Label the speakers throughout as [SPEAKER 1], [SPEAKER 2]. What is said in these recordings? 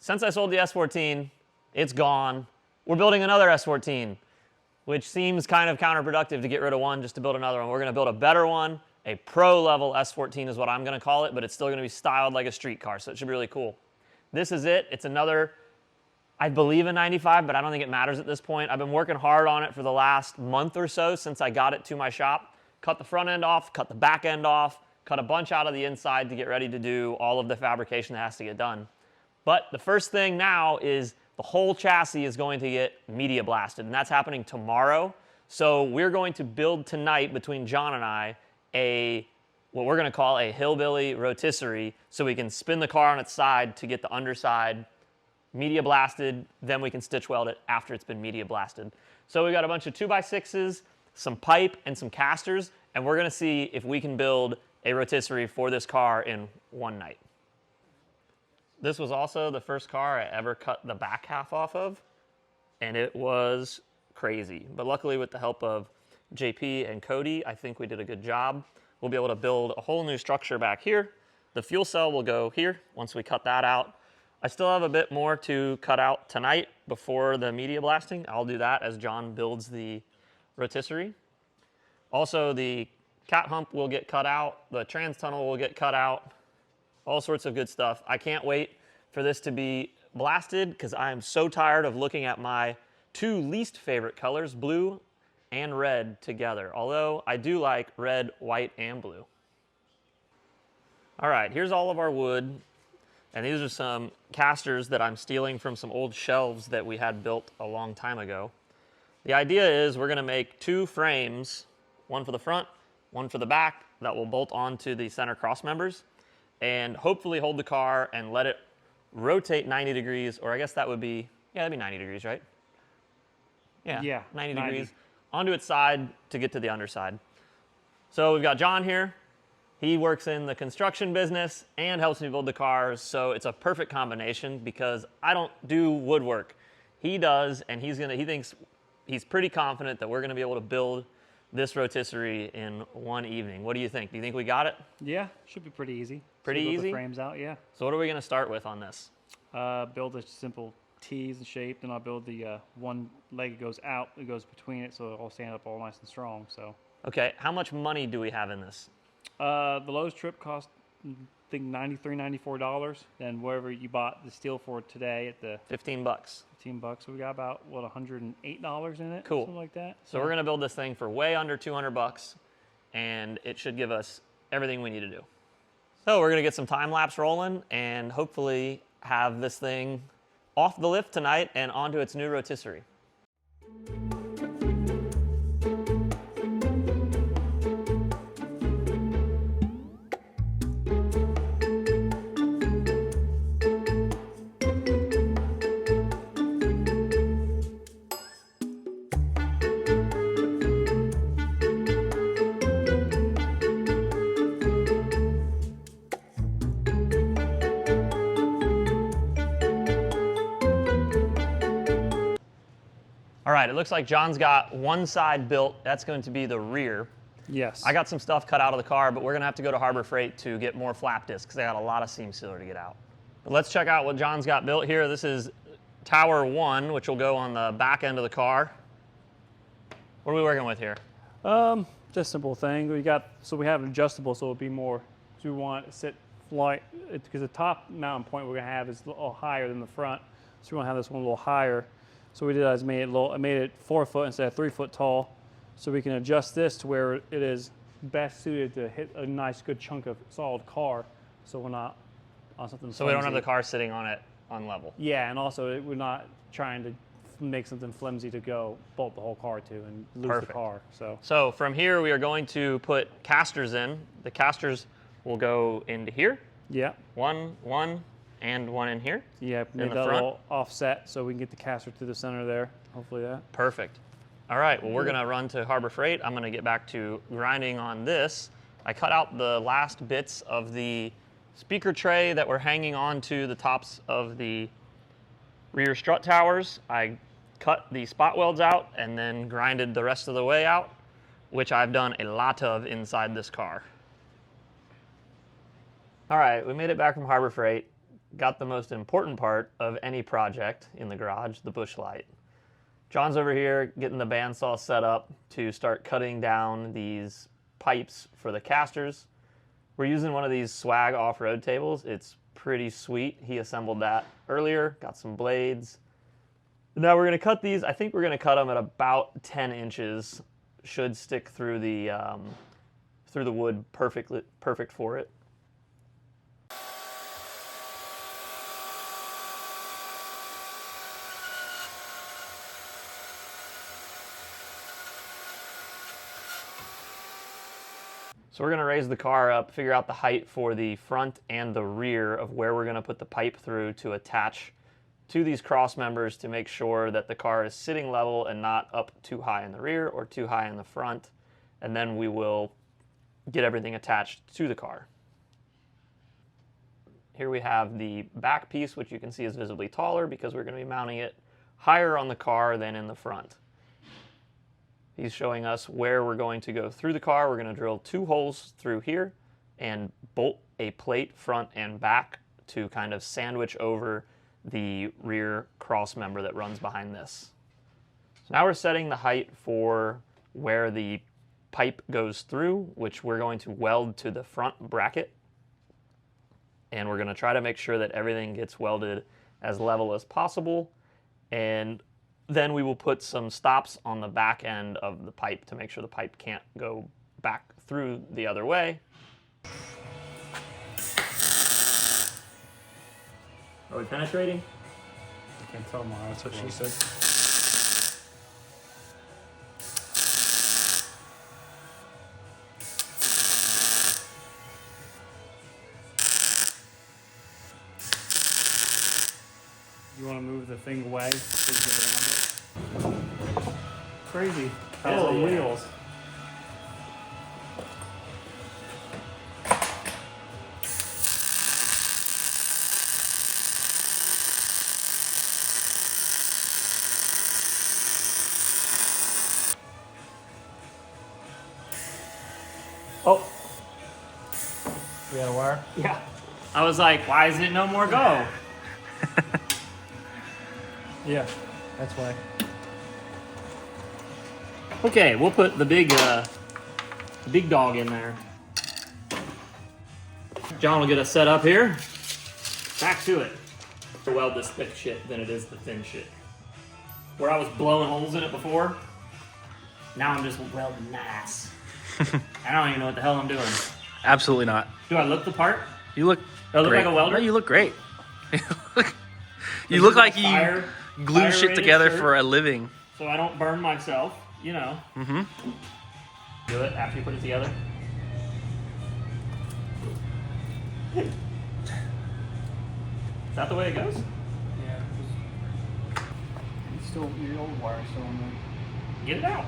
[SPEAKER 1] since I sold the S14, it's gone. We're building another S14, which seems kind of counterproductive to get rid of one just to build another one. We're going to build a better one. A pro level S14 is what I'm going to call it, but it's still going to be styled like a street car, so it should be really cool. This is it. It's another, I believe, a 95, but I don't think it matters at this point. I've been working hard on it for the last month or so since I got it to my shop. Cut the front end off, cut the back end off, cut a bunch out of the inside to get ready to do all of the fabrication that has to get done. But the first thing now is the whole chassis is going to get media blasted, and that's happening tomorrow. So we're going to build tonight between John and I what we're going to call a hillbilly rotisserie, so we can spin the car on its side to get the underside media blasted, then we can stitch weld it after it's been media blasted. So we've got a bunch of 2x6s, some pipe, and some casters, and we're going to see if we can build a rotisserie for this car in one night. This was also the first car I ever cut the back half off of, and it was crazy. But luckily, with the help of JP and Cody, I think we did a good job. We'll be able to build a whole new structure back here. The fuel cell will go here once we cut that out. I still have a bit more to cut out tonight before the media blasting. I'll do that as John builds the rotisserie. Also, the cat hump will get cut out. The trans tunnel will get cut out. All sorts of good stuff. I can't wait for this to be blasted because I am so tired of looking at my two least favorite colors, blue and red, together. Although I do like red, white, and blue. All right, here's all of our wood. And these are some casters that I'm stealing from some old shelves that we had built a long time ago. The idea is we're going to make two frames, one for the front, one for the back, that will bolt onto the center cross members and hopefully hold the car and let it rotate 90 degrees, or I guess that would be, yeah, that'd be 90 degrees, right? Yeah, 90 degrees onto its side to get to the underside. So we've got John here. He works in the construction business and helps me build the cars, so it's a perfect combination because I don't do woodwork. He does, and he thinks he's pretty confident that we're going to be able to build this rotisserie in one evening. What do you think? Do you think we got it?
[SPEAKER 2] Yeah, should be pretty easy.
[SPEAKER 1] Pretty
[SPEAKER 2] build
[SPEAKER 1] easy?
[SPEAKER 2] The frames out, yeah.
[SPEAKER 1] So what are we going to start with on this?
[SPEAKER 2] Build a simple T's and shape, then I'll build the one leg that goes out, it goes between it, so it'll stand up all nice and strong. So.
[SPEAKER 1] Okay, how much money do we have in this?
[SPEAKER 2] The lowest trip cost, I think, $93, $94. Then wherever you bought the steel for today at the
[SPEAKER 1] 15 bucks.
[SPEAKER 2] 15 bucks. So we got about, what, $108 in it?
[SPEAKER 1] Cool.
[SPEAKER 2] Something like that.
[SPEAKER 1] So we're going to build this thing for way under 200 bucks, and it should give us everything we need to do. So we're going to get some time lapse rolling and hopefully have this thing off the lift tonight and onto its new rotisserie. All right, it looks like John's got one side built. That's going to be the rear.
[SPEAKER 2] Yes.
[SPEAKER 1] I got some stuff cut out of the car, but we're going to have to go to Harbor Freight to get more flap discs because they got a lot of seam sealer to get out. But let's check out what John's got built here. This is Tower 1, which will go on the back end of the car. What are we working with here?
[SPEAKER 2] Just a simple thing. We have an adjustable, so it'll be more. So we want it to sit flight because the top mounting point we're gonna have is a little higher than the front. So we want to have this one a little higher. So what we did is I made it 4 foot instead of 3 foot tall, so we can adjust this to where it is best suited to hit a nice good chunk of solid car. So we're not on something.
[SPEAKER 1] So we don't have the car sitting on it on level.
[SPEAKER 2] Yeah, and also we're not trying to make something flimsy to go bolt the whole car to and lose
[SPEAKER 1] Perfect.
[SPEAKER 2] the car.
[SPEAKER 1] So from here we are going to put casters in. The casters will go into here.
[SPEAKER 2] Yeah.
[SPEAKER 1] One, and one in here.
[SPEAKER 2] Yeah, made that little offset so we can get the caster to the center there. Hopefully that.
[SPEAKER 1] Perfect. All right, well, we're gonna run to Harbor Freight. I'm gonna get back to grinding on this. I cut out the last bits of the speaker tray that were hanging on to the tops of the rear strut towers. I cut the spot welds out and then grinded the rest of the way out, which I've done a lot of inside this car. All right, we made it back from Harbor Freight. got the most important part of any project in the garage, the bush light. John's over here getting the bandsaw set up to start cutting down these pipes for the casters. We're using one of these swag off-road tables. It's pretty sweet. He assembled that earlier, got some blades. Now we're going to cut these. I think we're going to cut them at about 10 inches. Should stick through the wood perfect for it. So we're going to raise the car up, figure out the height for the front and the rear of where we're going to put the pipe through to attach to these cross members to make sure that the car is sitting level and not up too high in the rear or too high in the front. And then we will get everything attached to the car. Here we have the back piece, which you can see is visibly taller because we're going to be mounting it higher on the car than in the front. He's showing us where we're going to go through the car. We're going to drill 2 holes through here and bolt a plate front and back to kind of sandwich over the rear cross member that runs behind this. So now we're setting the height for where the pipe goes through, which we're going to weld to the front bracket. And we're going to try to make sure that everything gets welded as level as possible. And then we will put some stops on the back end of the pipe to make sure the pipe can't go back through the other way. Are we penetrating?
[SPEAKER 2] I can't tell, Mara. That's what she said. You want to move the thing away so you get around it? Crazy. Has on wheels.
[SPEAKER 1] Oh,
[SPEAKER 2] We got a wire?
[SPEAKER 1] yeah. I was like, why is it no more go?
[SPEAKER 2] Yeah, that's why.
[SPEAKER 1] Okay, we'll put the big dog in there. John will get us set up here. Back to it. To weld this thick shit than it is the thin shit. Where I was blowing holes in it before, now I'm just welding nice. I don't even know what the hell I'm doing.
[SPEAKER 3] Absolutely not.
[SPEAKER 1] Do I look the part?
[SPEAKER 3] You look.
[SPEAKER 1] Do I look
[SPEAKER 3] great.
[SPEAKER 1] like a welder?
[SPEAKER 3] No, you look great. you
[SPEAKER 1] This
[SPEAKER 3] look
[SPEAKER 1] is
[SPEAKER 3] like
[SPEAKER 1] a
[SPEAKER 3] you glue shit
[SPEAKER 1] fire-rated
[SPEAKER 3] together
[SPEAKER 1] shirt,
[SPEAKER 3] for a living.
[SPEAKER 1] so I don't burn myself, you know.
[SPEAKER 3] Mm-hmm.
[SPEAKER 1] Do it after you put it together. Is that the way it goes?
[SPEAKER 2] Yeah. It's still, your old wire's still in there.
[SPEAKER 1] Get it out.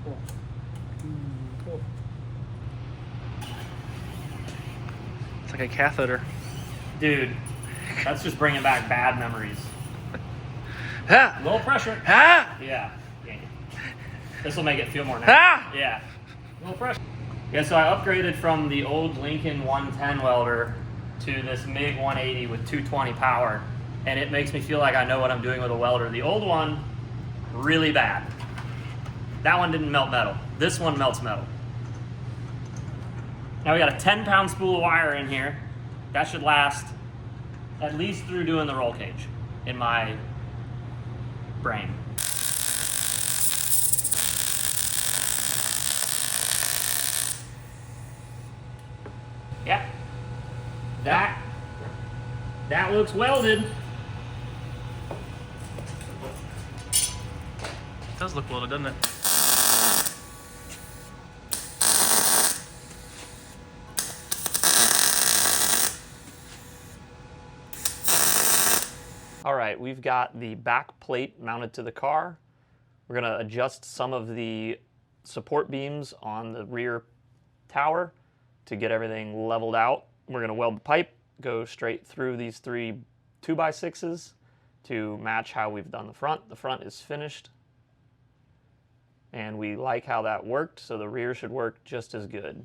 [SPEAKER 2] Cool. Cool.
[SPEAKER 3] It's like a catheter.
[SPEAKER 1] Dude, that's just bringing back bad memories.
[SPEAKER 3] Ha!
[SPEAKER 1] Low pressure.
[SPEAKER 3] Ha!
[SPEAKER 1] Yeah. This will make it feel more
[SPEAKER 3] Ha!
[SPEAKER 1] natural. Yeah. Low pressure. Yeah, so I upgraded from the old Lincoln 110 welder to this MIG 180 with 220 power, and it makes me feel like I know what I'm doing with a welder. The old one, really bad. That one didn't melt metal. This one melts metal. Now we got a 10-pound spool of wire in here. That should last at least through doing the roll cage in my brain. Yeah. That looks welded.
[SPEAKER 3] It does look welded, doesn't it?
[SPEAKER 1] All right, we've got the back plate mounted to the car. We're gonna adjust some of the support beams on the rear tower to get everything leveled out. We're gonna weld the pipe, go straight through these 3 2x6s to match how we've done the front. The front is finished. And we like how that worked, so the rear should work just as good.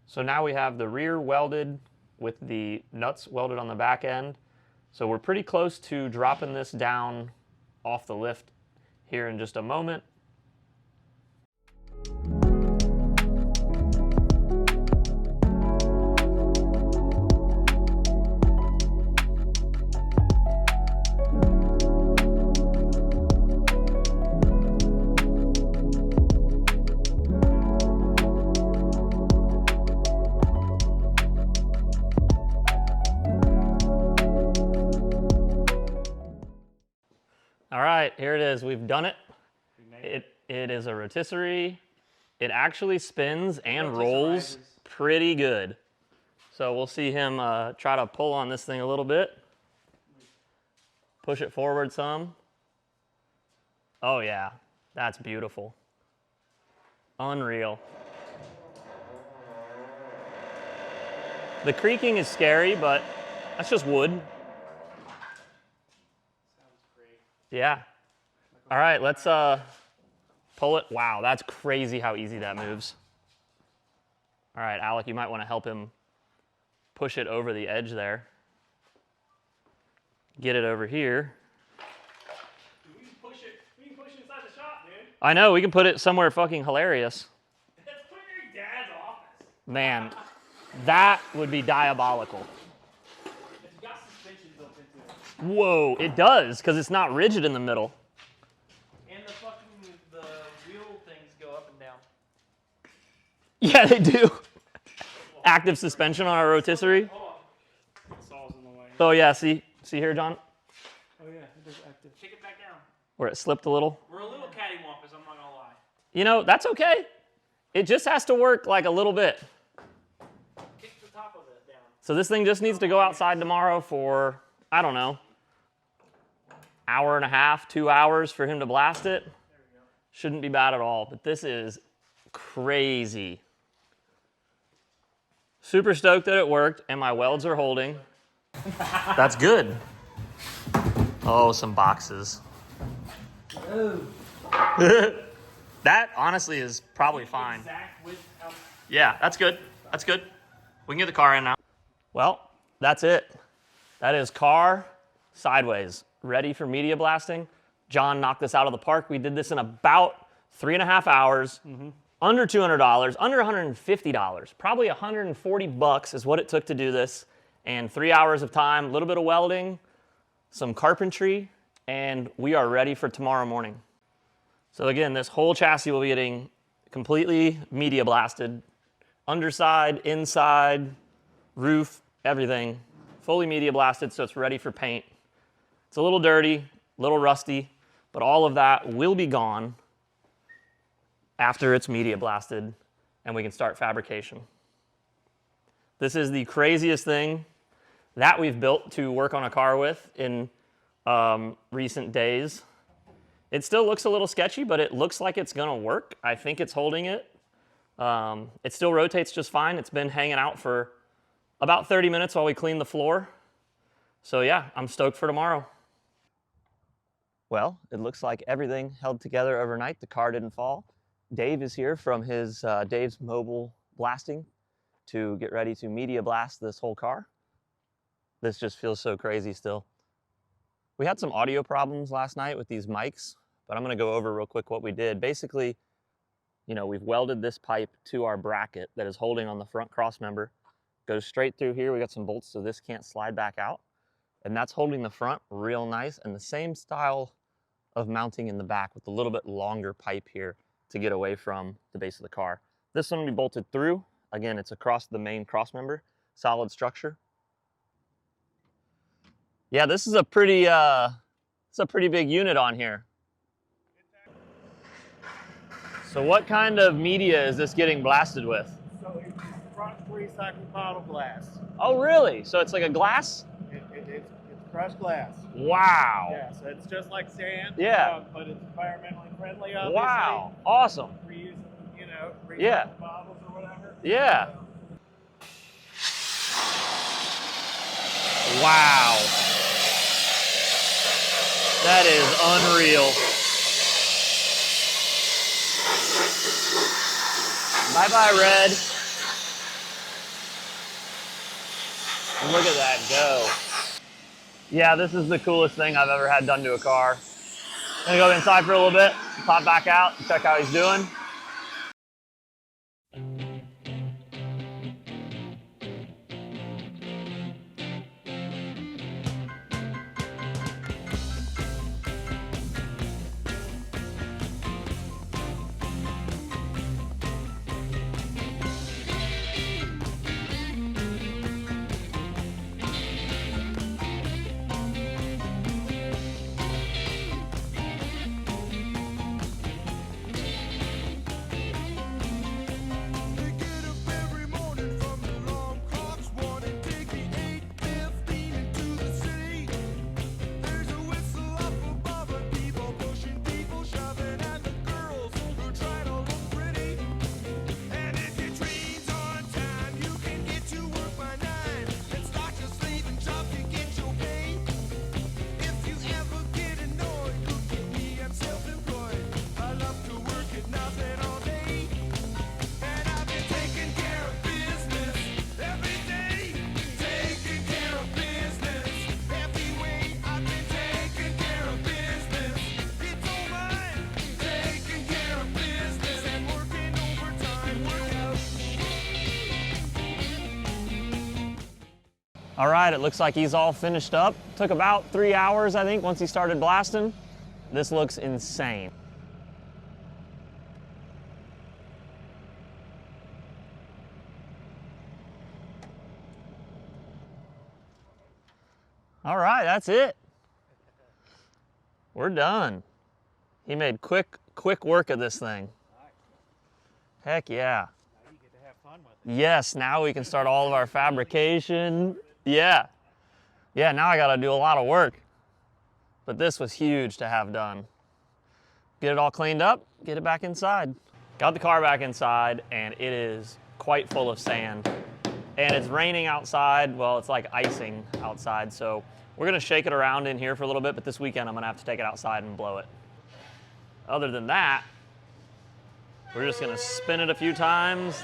[SPEAKER 1] So now we have the rear welded with the nuts welded on the back end. So we're pretty close to dropping this down off the lift here in just a moment. All right, here it is. We've done it. It is a rotisserie. It actually spins and rolls pretty good. So we'll see him try to pull on this thing a little bit. Push it forward some. Oh yeah, that's beautiful. Unreal. The creaking is scary, but that's just wood. Yeah. All right, let's pull it. Wow, that's crazy how easy that moves. All right, Alec, you might want to help him push it over the edge there. Get it over here.
[SPEAKER 2] We can push it inside the shop, dude.
[SPEAKER 1] I know, we can put it somewhere fucking hilarious.
[SPEAKER 2] Let's put it in your dad's office.
[SPEAKER 1] Man, that would be diabolical.
[SPEAKER 2] It's got suspension built into it.
[SPEAKER 1] Whoa, it does, because it's not rigid in the middle.
[SPEAKER 3] And the wheel things go up and down.
[SPEAKER 1] Yeah, they do. Active suspension on our rotisserie.
[SPEAKER 2] Hold on. The saw's in the way.
[SPEAKER 1] Oh yeah, see here, John?
[SPEAKER 2] Oh yeah, it is active.
[SPEAKER 3] Kick it back down.
[SPEAKER 1] Where it slipped a little.
[SPEAKER 3] We're a little cattywampus, I'm not gonna lie.
[SPEAKER 1] You know, that's okay. It just has to work like a little bit.
[SPEAKER 3] Kick the top of it down.
[SPEAKER 1] So this thing just needs to go outside tomorrow for, I don't know, hour and a half, 2 hours for him to blast it.
[SPEAKER 3] There we go.
[SPEAKER 1] Shouldn't be bad at all, but this is crazy. Super stoked that it worked and my welds are holding. That's good. Oh, some boxes. That honestly is probably fine.
[SPEAKER 2] Exact width out.
[SPEAKER 1] Yeah, that's good. That's good. We can get the car in now. Well, that's it. That is car sideways, ready for media blasting. John knocked this out of the park. We did this in about 3.5 hours, under $200, under $150, probably $140 is what it took to do this. And 3 hours of time, a little bit of welding, some carpentry, and we are ready for tomorrow morning. So again, this whole chassis will be getting completely media blasted. Underside, inside, roof, everything. Fully media blasted, so it's ready for paint. It's a little dirty, a little rusty, but all of that will be gone after it's media blasted and we can start fabrication. This is the craziest thing that we've built to work on a car with in recent days. It still looks a little sketchy, but it looks like it's gonna work. I think it's holding it. It still rotates just fine. It's been hanging out for about 30 minutes while we clean the floor. So yeah, I'm stoked for tomorrow. Well, it looks like everything held together overnight. The car didn't fall. Dave is here from his Dave's Mobile Blasting to get ready to media blast this whole car. This just feels so crazy still. We had some audio problems last night with these mics, but I'm gonna go over real quick what we did. Basically, you know, we've welded this pipe to our bracket that is holding on the front cross member. Goes straight through here. We got some bolts so this can't slide back out. And that's holding the front real nice, and the same style of mounting in the back with a little bit longer pipe here to get away from the base of the car. This one will be bolted through. Again, it's across the main cross member, solid structure. Yeah, this is a pretty big unit on here. So what kind of media is this getting blasted with?
[SPEAKER 4] So it's crushed recycled bottle glass.
[SPEAKER 1] Oh, really? So it's like a glass?
[SPEAKER 4] It's crushed glass.
[SPEAKER 1] Wow.
[SPEAKER 4] Yeah, so it's just like sand.
[SPEAKER 1] Yeah.
[SPEAKER 4] But it's environmentally friendly, obviously.
[SPEAKER 1] Wow. Awesome.
[SPEAKER 4] Reusing, recycled
[SPEAKER 1] Yeah.
[SPEAKER 4] bottles or whatever.
[SPEAKER 1] Yeah. Wow. That is unreal. Bye-bye, red. Look at that go. Yeah, this is the coolest thing I've ever had done to a car. Gonna go inside for a little bit, pop back out, check how he's doing. All right, it looks like he's all finished up. Took about 3 hours, I think, once he started blasting. This looks insane. All right, that's it. We're done. He made quick work of this thing. Heck yeah.
[SPEAKER 3] Now you get to have fun with it.
[SPEAKER 1] Yes, now we can start all of our fabrication. Yeah. Yeah, now I gotta do a lot of work. But this was huge to have done. Get it all cleaned up, get it back inside. Got the car back inside, and it is quite full of sand. And it's raining outside. Well, it's like icing outside, so we're gonna shake it around in here for a little bit, but this weekend I'm gonna have to take it outside and blow it. Other than that, we're just gonna spin it a few times,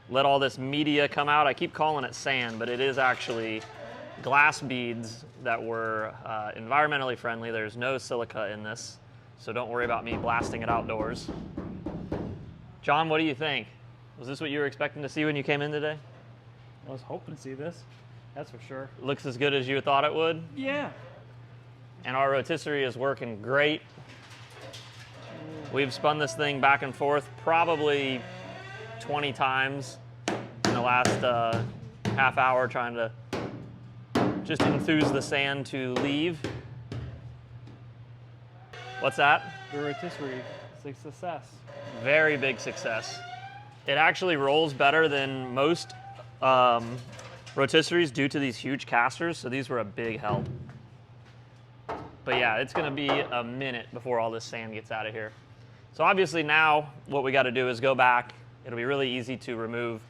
[SPEAKER 1] let all this media come out. I keep calling it sand, but it is actually glass beads that were environmentally friendly. There's no silica in this, so don't worry about me blasting it outdoors. John, what do you think? Was this what you were expecting to see when you came in today?
[SPEAKER 2] I was hoping to see this, that's for sure.
[SPEAKER 1] Looks as good as you thought it would?
[SPEAKER 2] Yeah.
[SPEAKER 1] And our rotisserie is working great. We've spun this thing back and forth probably 20 times in the last half hour trying to just enthuse the sand to leave. What's that?
[SPEAKER 2] The rotisserie is a success.
[SPEAKER 1] Very big success. It actually rolls better than most rotisseries due to these huge casters, so these were a big help. But yeah, it's gonna be a minute before all this sand gets out of here. So obviously now what we gotta do is go back. It'll be really easy to remove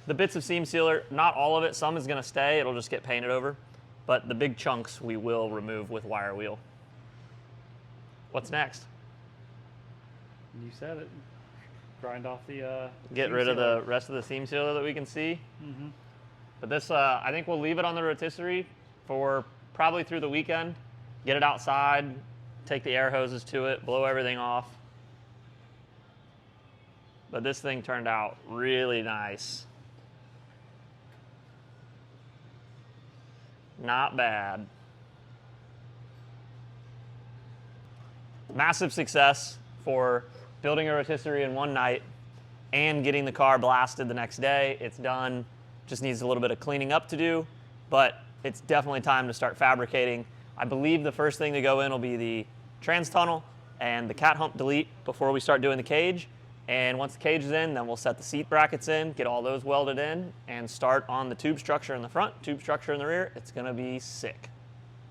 [SPEAKER 1] the bits of seam sealer. Not all of it, some is gonna stay, it'll just get painted over. But the big chunks we will remove with wire wheel. What's next?
[SPEAKER 2] You said it. Grind off the
[SPEAKER 1] Get
[SPEAKER 2] seam
[SPEAKER 1] rid of
[SPEAKER 2] sealer.
[SPEAKER 1] the rest of the seam sealer that we can see.
[SPEAKER 2] Mm-hmm.
[SPEAKER 1] But this, I think we'll leave it on the rotisserie for probably through the weekend. Get it outside, take the air hoses to it, blow everything off. But this thing turned out really nice. Not bad. Massive success for building a rotisserie in one night and getting the car blasted the next day. It's done. Just needs a little bit of cleaning up to do, but it's definitely time to start fabricating. I believe the first thing to go in will be the trans tunnel and the cat hump delete before we start doing the cage. And once the cage is in, then we'll set the seat brackets in, get all those welded in, and start on the tube structure in the front, tube structure in the rear. It's gonna be sick.